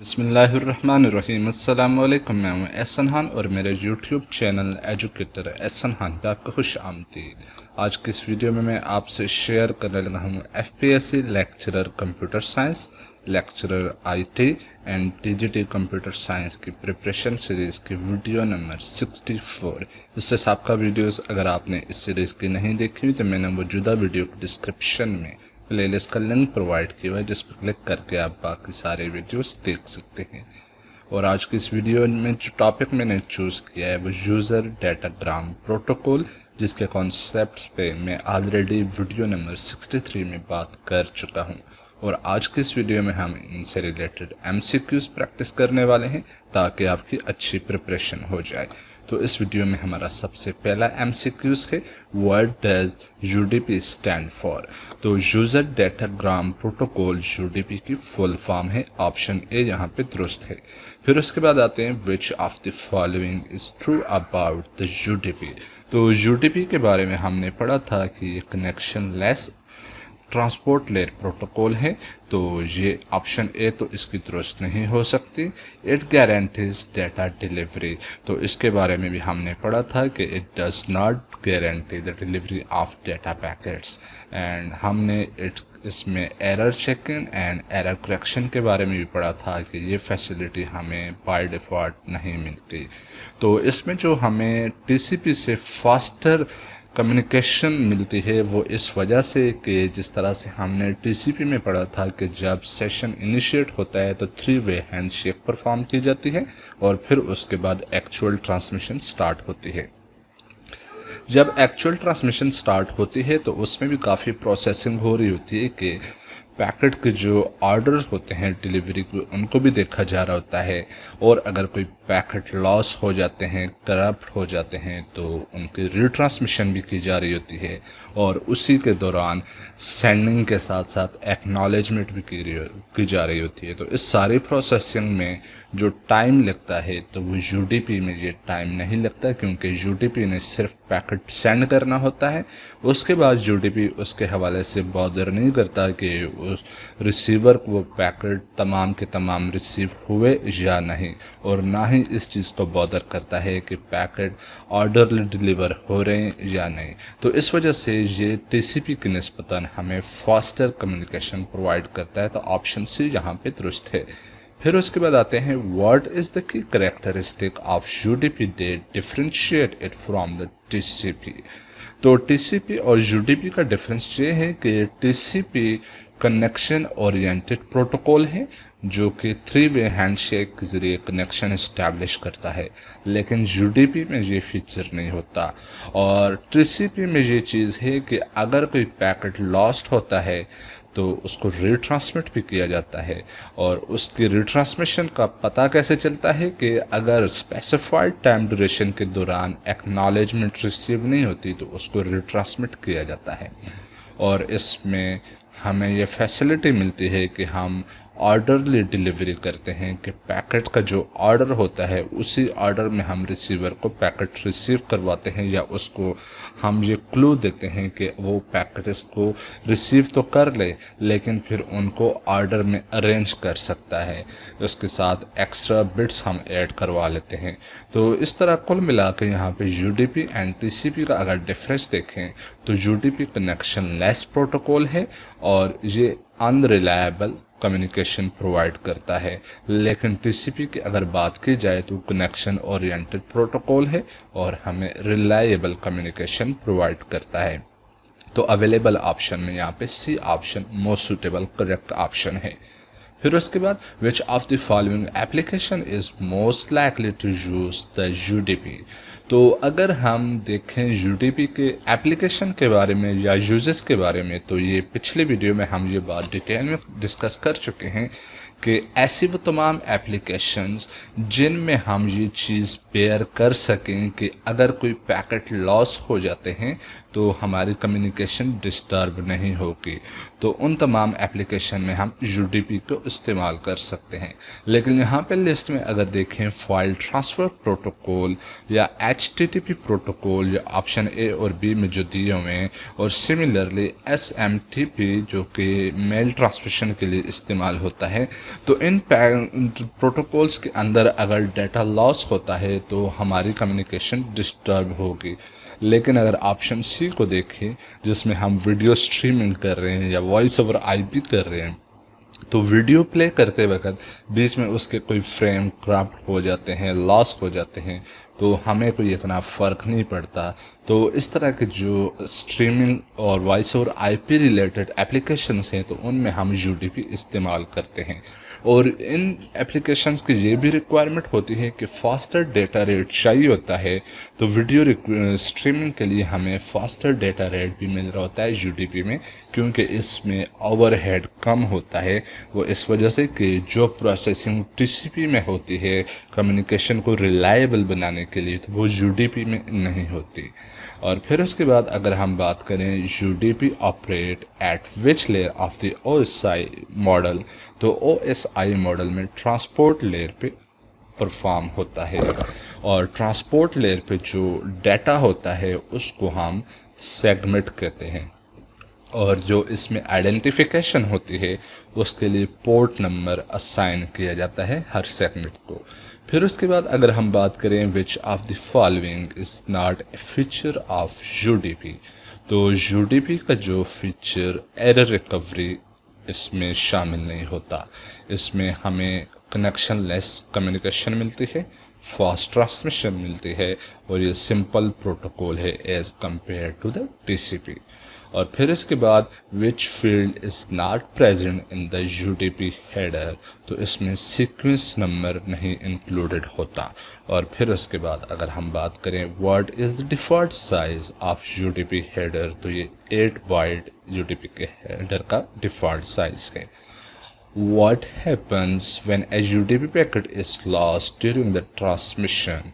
बिस्मिल्लाहिर्रहमानिर्रहीम। अस्सलाम वालेकुम। मैं हूं एहसन खान और मेरे YouTube channel educator Ehsan Khan पे आपका खुश आमदीद। आज की इस वीडियो में मैं आपसे शेयर करने लगा हूं FPSC lecturer computer science, lecturer IT and TGT computer science की प्रिपरेशन सीरीज़ की वीडियो नंबर 64। इससे सबका वीडियोस अगर आपने इस सीरीज़ की नहीं देखी हुई तो मैंने मौजूदा वीडियो के डिस्क्रिप्शन में प्लेलिस्ट का लिंक प्रोवाइड किया है जिस पर क्लिक करके आप बाकी सारे वीडियोस देख सकते हैं। और आज की इस वीडियो में जो टॉपिक मैंने चूज़ किया है वो यूज़र डाटाग्राम प्रोटोकॉल, जिसके कॉन्सेप्ट्स पे मैं ऑलरेडी वीडियो नंबर 63 में बात कर चुका हूँ। और आज की इस वीडियो में हम इनसे रिलेटेड एमसीक्यूज प्रैक्टिस करने वाले हैं ताकि आपकी अच्छी प्रिपरेशन हो जाए। तो इस वीडियो में हमारा सबसे पहला एमसीक्यूज है, what does UDP stand for. तो यूजर डाटाग्राम प्रोटोकॉल यूडीपी की फुल फॉर्म है। ऑप्शन ए यहाँ पे दुरुस्त है। फिर उसके बाद आते हैं विच of the following is true about the UDP. तो यूडीपी के बारे में हमने पढ़ा था कि ये connection less transport layer protocol है। तो ये ऑप्शन ए तो इसकी दुरुस्त नहीं हो सकती। इट गारंटीज डेटा डिलीवरी, तो इसके बारे में भी हमने पढ़ा था कि it does not guarantee the delivery of data packets. And हमने इसमें error checking and error correction के बारे में भी पढ़ा था कि ये फैसिलिटी हमें बाय डिफ़ॉल्ट नहीं मिलती। तो इसमें जो हमें टीसीपी से फास्टर कम्युनिकेशन मिलती है वो इस वजह से कि जिस तरह से हमने टीसीपी में पढ़ा था कि जब सेशन इनिशिएट होता है तो 3 वे हैंडशेक परफॉर्म की जाती है और फिर उसके बाद एक्चुअल ट्रांसमिशन स्टार्ट होती है। जब एक्चुअल ट्रांसमिशन स्टार्ट होती है तो उसमें भी काफ़ी प्रोसेसिंग हो रही होती है कि पैकेट के जो ऑर्डर होते हैं डिलीवरी के उनको भी देखा जा रहा होता है। और अगर कोई पैकेट लॉस हो जाते हैं, करप्ट हो जाते हैं तो उनकी रिट्रांसमिशन भी की जा रही होती है। और उसी के दौरान सेंडिंग के साथ साथ एक्नॉलेजमेंट भी की जा रही होती है। तो इस सारी प्रोसेसिंग में जो टाइम लगता है तो वो यूडीपी में ये टाइम नहीं लगता, क्योंकि यूडीपी ने सिर्फ पैकेट सेंड करना होता है। उसके बाद यूडीपी उसके हवाले से बॉदर नहीं करता कि उस रिसीवर को वो पैकेट तमाम के तमाम रिसीव हुए या नहीं, और ना ही इस चीज़ को बॉदर करता है कि पैकेट ऑर्डरली डिलीवर हो रहे हैं या नहीं। तो इस वजह से ये टीसीपी की निस्बतन हमें फास्टर कम्युनिकेशन प्रोवाइड करता है। तो ऑप्शन सी यहाँ पे दुरुस्त है। फिर उसके बाद आते हैं what is the key characteristic of UDP that differentiate it from the TCP. तो टीसीपी और यूडीपी का डिफरेंस ये है कि टीसीपी कनेक्शन ओरिएंटेड प्रोटोकॉल है जो कि 3 वे हैंडशेक के ज़रिए कनेक्शन इस्टेब्लिश करता है, लेकिन यूडीपी में ये फीचर नहीं होता। और टीसीपी में ये चीज़ है कि अगर कोई पैकेट लॉस्ट होता है तो उसको रिट्रांसमिट भी किया जाता है। और उसकी रिट्रांसमिशन का पता कैसे चलता है कि अगर स्पेसिफाइड टाइम ड्यूरेशन के दौरान एक्नॉलेजमेंट रिसीव नहीं होती तो उसको रिट्रांसमिट किया जाता है। और इसमें हमें यह फैसिलिटी मिलती है कि हम ऑर्डरली डिलीवरी करते हैं कि पैकेट का जो ऑर्डर होता है उसी ऑर्डर में हम रिसीवर को पैकेट रिसीव करवाते हैं, या उसको हम ये क्लू देते हैं कि वो पैकेट इसको रिसीव तो कर ले लेकिन फिर उनको ऑर्डर में अरेंज कर सकता है। उसके साथ एक्स्ट्रा बिट्स हम ऐड करवा लेते हैं। तो इस तरह कुल मिला के यहाँ पे यूडीपी एंड टीसीपी का अगर डिफरेंस देखें तो यूडीपी कनेक्शन लेस प्रोटोकॉल है और ये अनरिलायबल कम्युनिकेशन प्रोवाइड करता है, लेकिन टीसीपी की अगर बात की जाए तो कनेक्शन ओरिएंटेड प्रोटोकॉल है और हमें रिलायबल कम्युनिकेशन प्रोवाइड करता है। तो अवेलेबल ऑप्शन में यहाँ पे C option most suitable correct option है। फिर उसके बाद which of the following application is most likely to use the UDP. तो अगर हम देखें यूडीपी के एप्लीकेशन के बारे में या यूजेस के बारे में तो ये पिछले वीडियो में हम ये बात डिटेल में डिस्कस कर चुके हैं कि ऐसी वो तमाम एप्लीकेशंस जिनमें हम ये चीज़ बेयर कर सकें कि अगर कोई पैकेट लॉस हो जाते हैं तो हमारी कम्युनिकेशन डिस्टर्ब नहीं होगी, तो उन तमाम एप्लीकेशन में हम यूडीपी को इस्तेमाल कर सकते हैं। लेकिन यहाँ पे लिस्ट में अगर देखें फाइल ट्रांसफ़र प्रोटोकॉल या एचटीटीपी प्रोटोकॉल या ऑप्शन ए और बी में जो दिए हुए हैं, और सिमिलरली एसएमटीपी जो कि मेल ट्रांसमिशन के लिए इस्तेमाल होता है, तो इन प्रोटोकॉल्स के अंदर अगर डाटा लॉस होता है तो हमारी कम्युनिकेशन डिस्टर्ब होगी। लेकिन अगर ऑप्शन सी को देखें, जिसमें हम वीडियो स्ट्रीमिंग कर रहे हैं या वॉइस ओवर आईपी कर रहे हैं, तो वीडियो प्ले करते वक्त बीच में उसके कोई फ्रेम क्रप्ट हो जाते हैं, लॉस हो जाते हैं, तो हमें कोई इतना फ़र्क नहीं पड़ता। तो इस तरह के जो स्ट्रीमिंग और voice over IP related applications हैं, तो उनमें हम यूडीपी इस्तेमाल करते हैं। और इन एप्लीकेशंस की ये भी रिक्वायरमेंट होती है कि फास्टर डेटा रेट चाहिए होता है, तो वीडियो स्ट्रीमिंग के लिए हमें फास्टर डेटा रेट भी मिल रहा होता है यूडीपी में, क्योंकि इसमें ओवरहेड कम होता है। वो इस वजह से कि जो प्रोसेसिंग टीसीपी में होती है कम्युनिकेशन को रिलायबल बनाने के लिए, तो वो यूडीपी में नहीं होती। और फिर उसके बाद अगर हम बात करें UDP operate at which layer of the OSI model, तो ओएसआई मॉडल में ट्रांसपोर्ट लेयर पे परफॉर्म होता है। और ट्रांसपोर्ट लेयर पे जो डाटा होता है उसको हम सेगमेंट कहते हैं। और जो इसमें आइडेंटिफिकेशन होती है उसके लिए पोर्ट नंबर असाइन किया जाता है हर सेगमेंट को। फिर उसके बाद अगर हम बात करें which of the following is not a feature of UDP, तो यूडीपी का जो फीचर एरर रिकवरी इसमें शामिल नहीं होता। इसमें हमें कनेक्शन लेस कम्युनिकेशन मिलती है, फास्ट ट्रांसमिशन मिलती है, और ये सिंपल प्रोटोकॉल है as compared to the TCP. और फिर इसके बाद which field is not present in the UDP header, तो इसमें सीक्वेंस नंबर नहीं इंक्लूडेड होता। और फिर उसके बाद अगर हम बात करें what is the default size of UDP header, तो ये 8 बाइट यूडीपी के हेडर का डिफ़ॉल्ट साइज है। What happens when a UDP packet is lost during the transmission?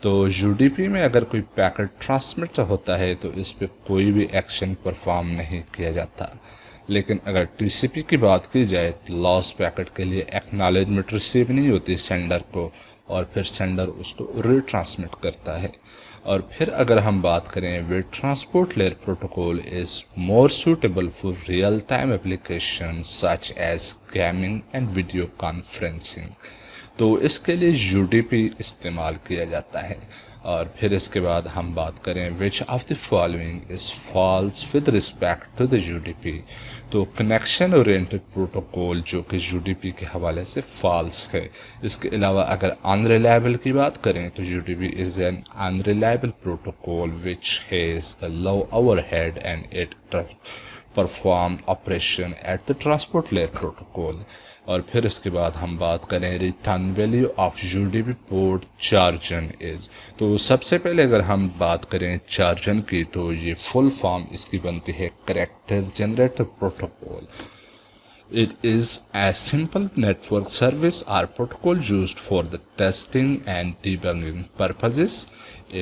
तो UDP में अगर कोई पैकेट ट्रांसमिट होता है तो इस पर कोई भी एक्शन परफॉर्म नहीं किया जाता। लेकिन अगर TCP की बात की जाए तो लॉस पैकेट के लिए एक्नॉलेजमेंट रिसीव नहीं होती सेंडर को, और फिर सेंडर उसको रीट्रांसमिट करता है। और फिर अगर हम बात करें वे transport layer protocol is more suitable for real time application such as gaming and video conferencing, तो इसके लिए यूडीपी इस्तेमाल किया जाता है। और फिर इसके बाद हम बात करें which of the following is false with respect to the UDP, तो कनेक्शन ओरिएंटेड प्रोटोकॉल जो कि यूडीपी के हवाले से फॉल्स है। इसके अलावा अगर अनरिलायबल की बात करें तो UDP is an unreliable protocol which has the low overhead and it perform operation at the transport layer protocol. और फिर इसके बाद हम बात करें return value of UDP port chargen is, तो सबसे पहले अगर हम बात करें चार्जन की तो ये फुल फॉर्म इसकी बनती है character generator protocol. It is a simple network service or protocol used for the testing and debugging purposes.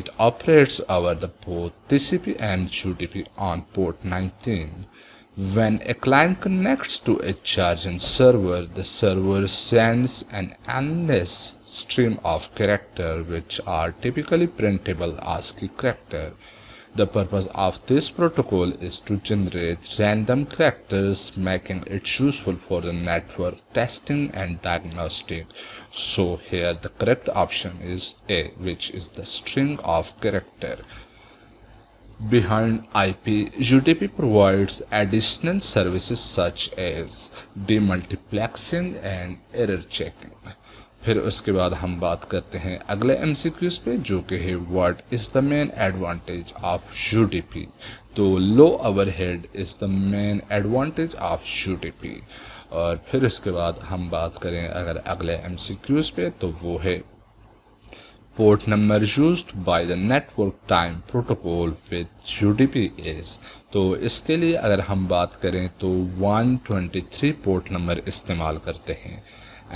It operates over the both TCP and UDP on port 19. When a client connects to a charging server, the server sends an endless stream of characters which are typically printable ASCII character. The purpose of this protocol is to generate random characters, making it useful for the network testing and diagnostic. So here the correct option is A, which is the string of character. Behind IP, UDP provides additional services such as demultiplexing and error checking. फिर उसके बाद हम बात करते हैं अगले MCQs पे, जो कि है what is the main advantage of UDP, तो low overhead is the main advantage of UDP। और फिर उसके बाद हम बात करें अगर अगले MCQs पे, तो वो है port number used by the network time protocol with UDP is, तो इसके लिए अगर हम बात करें तो 123 पोर्ट नंबर इस्तेमाल करते हैं।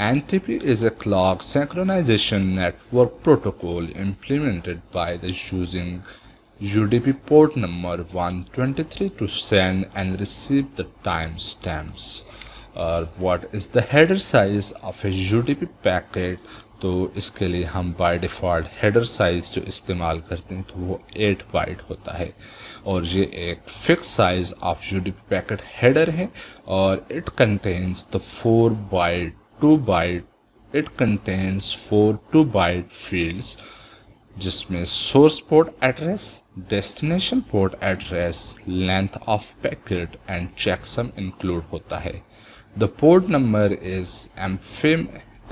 NTP is a clock synchronization network protocol implemented by the using UDP port number 123 to send and receive the timestamps. What is the header size of a UDP packet? तो इसके लिए हम by default header size जो इस्तेमाल करते हैं तो वो 8 बाइट होता है, और ये एक fix size of UDP packet header है, और it contains the 4 byte 2 byte, it contains 4 2 byte fields जिसमें source port address, destination port address, length of packet and checksum include होता है। The port number is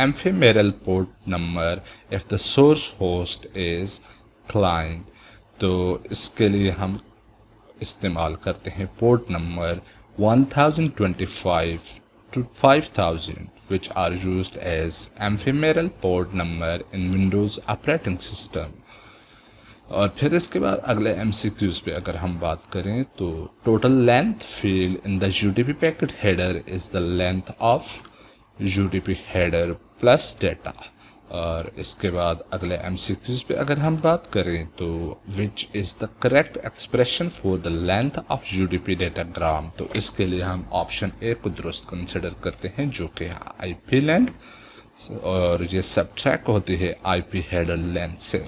ephemeral port number if the source host is client. तो इसके लिए हम इस्तेमाल करते हैं port number 1025 to 5000 which are used as ephemeral port number in Windows operating system। और फिर इसके बाद अगले MCQs पे अगर हम बात करें तो total length field in the UDP packet header is the length of UDP header plus data. और इसके बाद अगले MCQs पे अगर हम बात करें तो which is the correct expression for the length of UDP datagram. तो इसके लिए हम ऑप्शन ए को दुरुस्त कंसिडर करते हैं जो कि IP लेंथ, और ये सब्ट्रैक्ट होती है IP हेडर लेंथ से।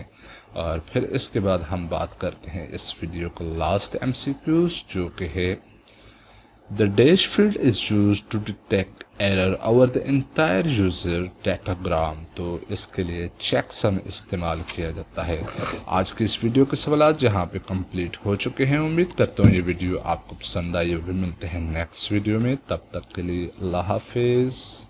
और फिर इसके बाद हम बात करते हैं इस वीडियो का लास्ट MCQs जो कि है The dash field is used to detect error over the entire user datagram। तो इसके लिए checksum इस्तेमाल किया जाता है। आज की इस वीडियो के सवाल यहाँ पे कंप्लीट हो चुके हैं। उम्मीद करता हूँ ये वीडियो आपको पसंद आई होगी। मिलते हैं नेक्स्ट वीडियो में, तब तक के लिए अल्लाह हाफिज़।